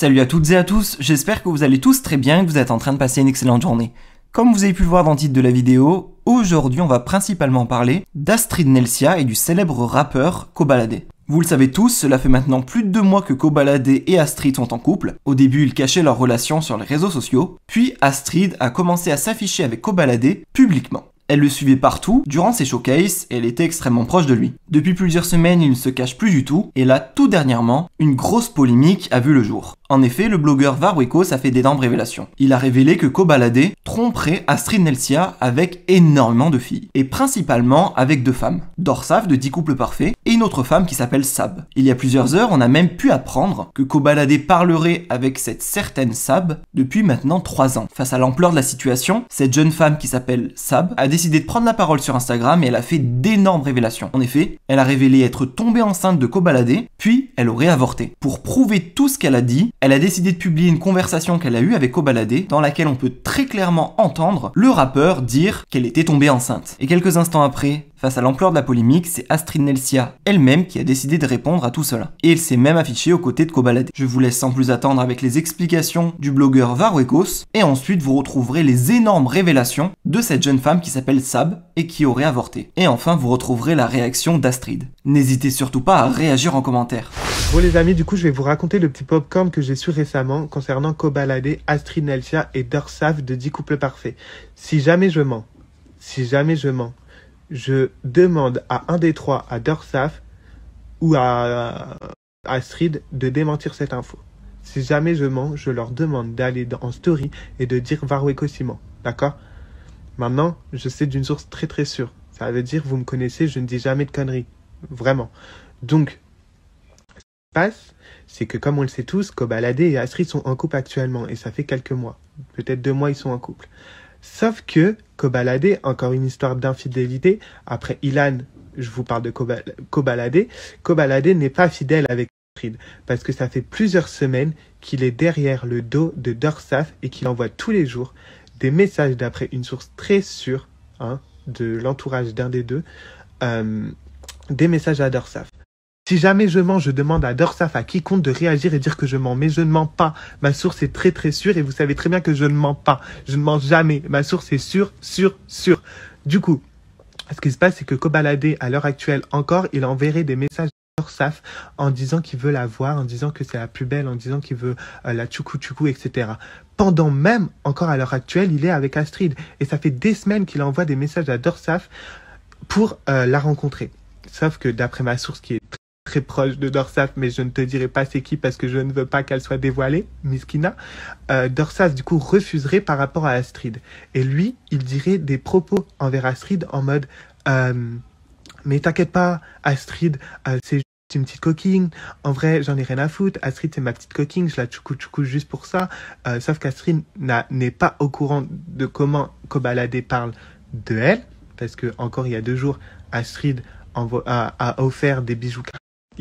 Salut à toutes et à tous, j'espère que vous allez tous très bien et que vous êtes en train de passer une excellente journée. Comme vous avez pu le voir dans le titre de la vidéo, aujourd'hui on va principalement parler d'Astrid Nelsia et du célèbre rappeur Kobalade. Vous le savez tous, cela fait maintenant plus de 2 mois que Kobalade et Astrid sont en couple. Au début, ils cachaient leur relation sur les réseaux sociaux, puis Astrid a commencé à s'afficher avec Kobalade publiquement. Elle le suivait partout, durant ses showcases, et elle était extrêmement proche de lui. Depuis plusieurs semaines, il ne se cache plus du tout, et là, tout dernièrement, une grosse polémique a vu le jour. En effet, le blogueur Varwekos a fait d'énormes révélations. Il a révélé que Kobalade tromperait Astrid Nelsia avec énormément de filles, et principalement avec 2 femmes. Dorsaf de 10 couples parfaits, et une autre femme qui s'appelle Sab. Il y a plusieurs heures, on a même pu apprendre que Kobalade parlerait avec cette certaine Sab depuis maintenant 3 ans. Face à l'ampleur de la situation, cette jeune femme qui s'appelle Sab a décidé de prendre la parole sur Instagram et elle a fait d'énormes révélations. En effet, elle a révélé être tombée enceinte de Kobalade, puis elle aurait avorté. Pour prouver tout ce qu'elle a dit, elle a décidé de publier une conversation qu'elle a eue avec Kobalade, dans laquelle on peut très clairement entendre le rappeur dire qu'elle était tombée enceinte. Et quelques instants après, face à l'ampleur de la polémique, c'est Astrid Nelsia elle-même qui a décidé de répondre à tout cela. Et elle s'est même affichée aux côtés de Kobalade. Je vous laisse sans plus attendre avec les explications du blogueur Varwekos, et ensuite vous retrouverez les énormes révélations de cette jeune femme qui s'appelle Sab et qui aurait avorté. Et enfin vous retrouverez la réaction d'Astrid. N'hésitez surtout pas à réagir en commentaire. Bon les amis, du coup je vais vous raconter le petit popcorn que j'ai su récemment concernant Kobalade, Astrid Nelsia et Dorsaf de 10 couples parfaits. Si jamais je mens, je demande à un des 3, à Dorsaf ou à Astrid, de démentir cette info. Si jamais je mens, je leur demande d'aller en story et de dire Varwekos ment. D'accord? Maintenant, je sais d'une source très très sûre. Ça veut dire, vous me connaissez, je ne dis jamais de conneries. Vraiment. Donc, ce qui se passe, c'est que comme on le sait tous, Kobalade et Astrid sont en couple actuellement. Et ça fait quelques mois. Peut-être 2 mois, ils sont en couple. Sauf que Kobalade, encore une histoire d'infidélité. Après Ilan, je vous parle de Kobalade. Kobalade n'est pas fidèle avec Astrid. Parce que ça fait plusieurs semaines qu'il est derrière le dos de Dorsaf et qu'il envoie tous les jours des messages d'après une source très sûre, de l'entourage d'un des deux, des messages à Dorsaf. Si jamais je mens, je demande à Dorsaf, à quiconque, de réagir et dire que je mens. Mais je ne mens pas. Ma source est très très sûre et vous savez très bien que je ne mens pas. Je ne mens jamais. Ma source est sûre. Sûre. Du coup, ce qui se passe, c'est que Kobalade, à l'heure actuelle encore, il enverrait des messages à Dorsaf en disant qu'il veut la voir, en disant que c'est la plus belle, en disant qu'il veut la tchoukou, etc. Pendant même, encore à l'heure actuelle, il est avec Astrid. Et ça fait des semaines qu'il envoie des messages à Dorsaf pour la rencontrer. Sauf que d'après ma source qui est très proche de Dorsaf, mais je ne te dirai pas c'est qui parce que je ne veux pas qu'elle soit dévoilée, Miskina, Dorsaf du coup refuserait par rapport à Astrid. Et lui, il dirait des propos envers Astrid en mode mais t'inquiète pas, Astrid, c'est juste une petite coquine. En vrai, j'en ai rien à foutre. Astrid, c'est ma petite coquine. Je la tchoukou juste pour ça. Sauf qu'Astrid n'est pas au courant de comment Kobalade parle de elle. Parce que, encore il y a 2 jours, Astrid a offert des bijoux.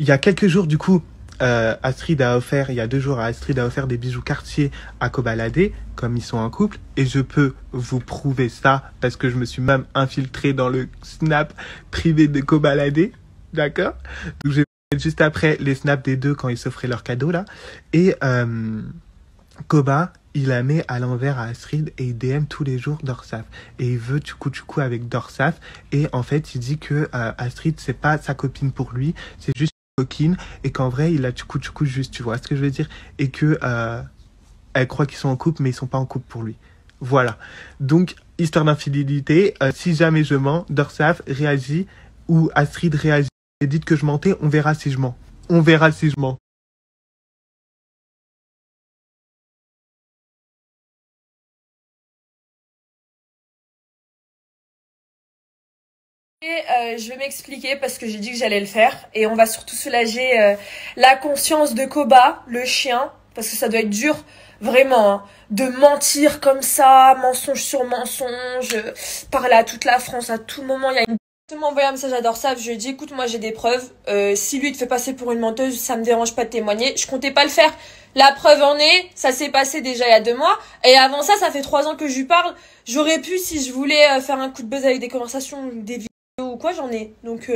Il y a quelques jours, du coup, il y a 2 jours, Astrid a offert des bijoux Cartier à Kobalade, comme ils sont en couple, et je peux vous prouver ça, parce que je me suis même infiltré dans le snap privé de Kobalade, d'accord? Donc j'ai fait juste après les snaps des deux quand ils s'offraient leurs cadeaux, là, et Koba, il la met à l'envers à Astrid et il DM tous les jours Dorsaf. Et il veut tchoukou avec Dorsaf, et en fait, il dit que Astrid, c'est pas sa copine pour lui, c'est juste coquine, et qu'en vrai il a tchoukou juste, tu vois ce que je veux dire, et que elle croit qu'ils sont en couple mais ils sont pas en couple pour lui. Voilà, donc histoire d'infidélité. Si jamais je mens, Dorsaf réagit ou Astrid réagit et dites que je mentais, on verra si je mens. Et je vais m'expliquer parce que j'ai dit que j'allais le faire et on va surtout soulager la conscience de Koba, le chien, parce que ça doit être dur, vraiment, hein, de mentir comme ça, mensonge sur mensonge, parler à toute la France à tout moment. Il y a une... Je m'a envoyé un message à Dorsaf, je lui ai dit écoute moi j'ai des preuves, si lui il te fait passer pour une menteuse, ça me dérange pas de témoigner, je comptais pas le faire. La preuve en est, ça s'est passé déjà il y a 2 mois, et avant ça fait 3 ans que je lui parle. J'aurais pu, si je voulais faire un coup de buzz avec des conversations, des vidéos ou quoi, j'en ai. Donc,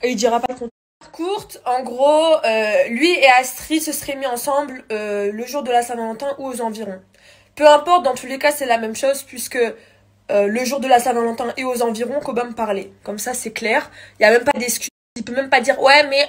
il dira pas le contraire. Courte, en gros, lui et Astrid se seraient mis ensemble le jour de la Saint-Valentin ou aux environs. Peu importe, dans tous les cas, c'est la même chose puisque le jour de la Saint-Valentin et aux environs, Koba me parlait. Comme ça, c'est clair. Il y a même pas d'excuse. Il peut même pas dire ouais, mais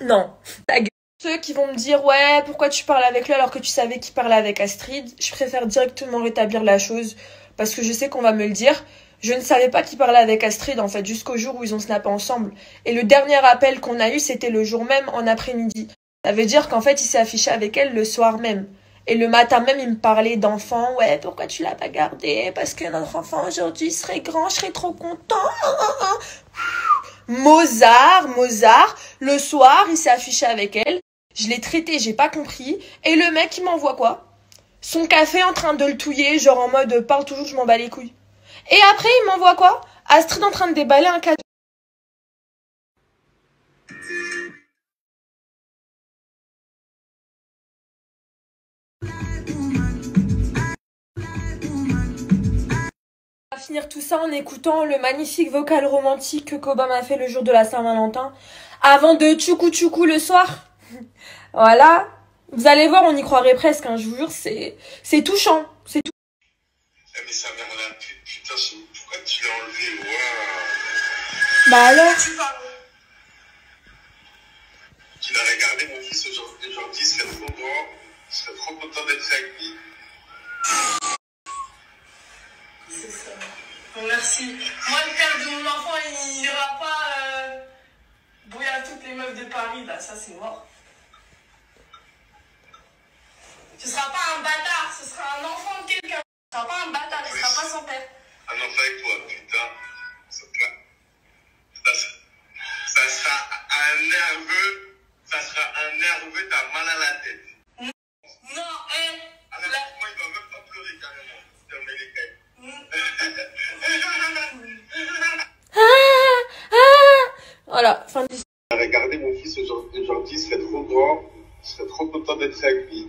non. Ta gueule. Ceux qui vont me dire ouais, pourquoi tu parles avec lui alors que tu savais qu'il parlait avec Astrid, je préfère directement rétablir la chose parce que je sais qu'on va me le dire. Je ne savais pas qu'il parlait avec Astrid, en fait, jusqu'au jour où ils ont snappé ensemble. Et le dernier appel qu'on a eu, c'était le jour même, en après-midi. Ça veut dire qu'en fait, il s'est affiché avec elle le soir même. Et le matin même, il me parlait d'enfant. Ouais, pourquoi tu l'as pas gardé? Parce que notre enfant aujourd'hui serait grand, je serais trop content. Mozart. Le soir, il s'est affiché avec elle. Je l'ai traité, j'ai pas compris. Et le mec, il m'envoie quoi? Son café en train de le touiller, genre en mode parle toujours, je m'en bats les couilles. Et après, il m'envoie quoi? Astrid en train de déballer un cadeau. On va finir tout ça en écoutant le magnifique vocal romantique que Koba m'a fait le jour de la Saint-Valentin. Avant de tchoukou le soir. Voilà. Vous allez voir, on y croirait presque, hein, je vous jure, c'est touchant. C'est tout. Mais sa mère, on a putain, pourquoi tu l'as enlevé? Bah alors? Tu l'as regardé, mon fils, aujourd'hui, il serait trop grand, il serait trop content d'être avec lui. C'est ça. Bon, merci. Moi, le père de mon enfant, il ira pas brouiller à toutes les meufs de Paris, là, ça c'est mort. Ce sera pas un bâtard, ce sera un enfant de quelqu'un. Ce sera pas un bâtard, il sera pas son père. Un enfant avec toi, putain. Ça sera un nerveux. Ça sera un nerveux, t'as mal à la tête. Non, Ah là, moi, il va même pas pleurer carrément. Fermez les cailles. Voilà, fin de l'histoire. Regardez mon fils aujourd'hui, il serait trop grand, il serait trop content d'être avec lui.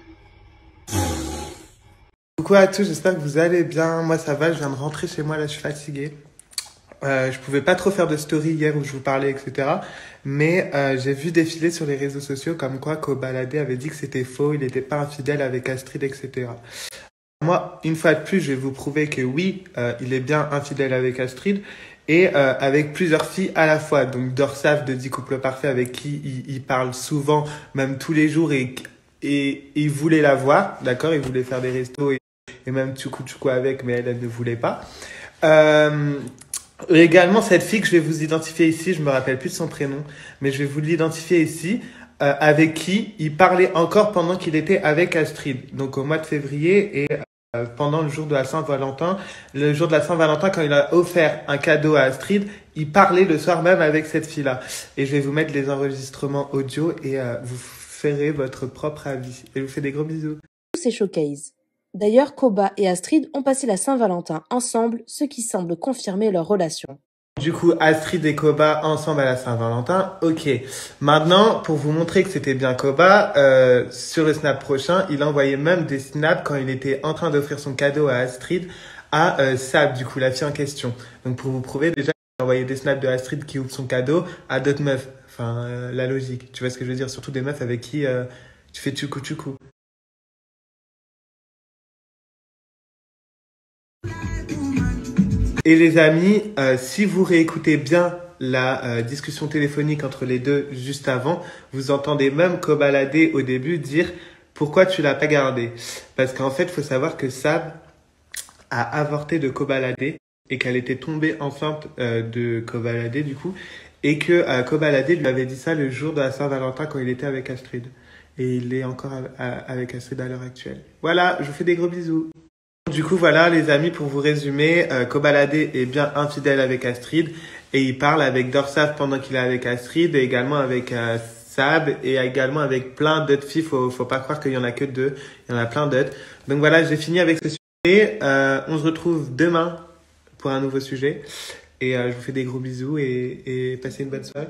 Coucou à tous, j'espère que vous allez bien. Moi ça va, je viens de rentrer chez moi, là je suis fatigué. Je pouvais pas trop faire de story hier où je vous parlais, etc. Mais j'ai vu défiler sur les réseaux sociaux comme quoi Kobalade avait dit que c'était faux, il n'était pas infidèle avec Astrid, etc. Moi, une fois de plus, je vais vous prouver que oui, il est bien infidèle avec Astrid et avec plusieurs filles à la fois. Donc Dorsaf de 10 couples parfaits avec qui il parle souvent, même tous les jours et il voulait la voir, d'accord? Il voulait faire des restos et même tchoukou avec, mais elle ne voulait pas. Également, cette fille que je vais vous identifier ici, je me rappelle plus de son prénom, mais je vais vous l'identifier ici, avec qui il parlait encore pendant qu'il était avec Astrid. Donc au mois de février et pendant le jour de la Saint-Valentin. Le jour de la Saint-Valentin, quand il a offert un cadeau à Astrid, il parlait le soir même avec cette fille-là. Et je vais vous mettre les enregistrements audio et vous ferez votre propre avis. Et je vous fais des gros bisous. C'est Showcase. D'ailleurs, Koba et Astrid ont passé la Saint-Valentin ensemble, ce qui semble confirmer leur relation. Du coup, Astrid et Koba ensemble à la Saint-Valentin, ok. Maintenant, pour vous montrer que c'était bien Koba, sur le snap prochain, il envoyait même des snaps quand il était en train d'offrir son cadeau à Astrid à Sab, du coup, la fille en question. Donc pour vous prouver, déjà, il envoyait des snaps de Astrid qui ouvre son cadeau à d'autres meufs. Enfin, la logique. Tu vois ce que je veux dire? Surtout des meufs avec qui tu fais tchoukou. Et les amis, si vous réécoutez bien la discussion téléphonique entre les deux juste avant, vous entendez même Kobalade au début dire « Pourquoi tu l'as pas gardé ?» Parce qu'en fait, il faut savoir que Sab a avorté de Kobalade et qu'elle était tombée enceinte de Kobalade du coup, et que Kobalade lui avait dit ça le jour de la Saint-Valentin quand il était avec Astrid. Et il est encore avec Astrid à l'heure actuelle. Voilà, je vous fais des gros bisous. Du coup, voilà les amis, pour vous résumer, Kobalade est bien infidèle avec Astrid et il parle avec Dorsaf pendant qu'il est avec Astrid et également avec Sab et également avec plein d'autres filles. Faut pas croire qu'il y en a que deux, il y en a plein d'autres. Donc voilà, j'ai fini avec ce sujet. On se retrouve demain pour un nouveau sujet et je vous fais des gros bisous et passez une bonne soirée.